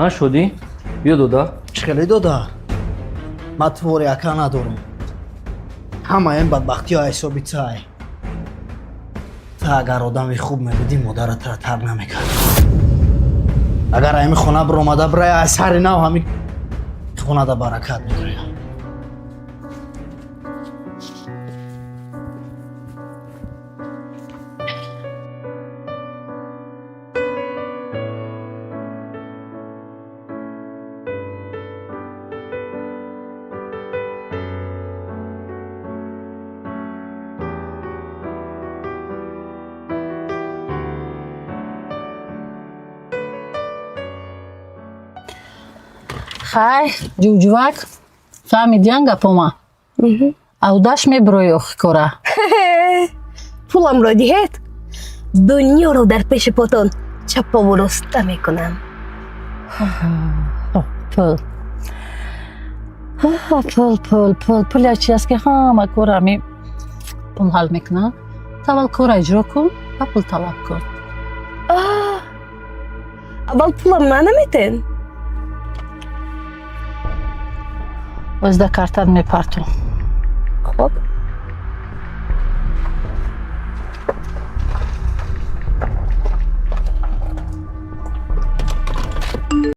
ها شدی؟ بیا دودا. چخلی دادا ما طوری اکا ندارم همه این بدبختی ها حسابی چای تا اگر آدمی خوب میبودی مادرت را تر نمیکرد اگر همین خونه برامده برای اثر نو همین خونه دا برکت میگوید خای جوجوک فهمیدین گپوما اودаш меброи охи кора пуламро диҳед дунёро дар пеши потон чаппаву роста мекунам пул як чиз ки ҳама корами пул ҳал мекунад тавал кора иҷро кун ва пул талаб кун аввал пулам нанаметен озда картан мепарту хоб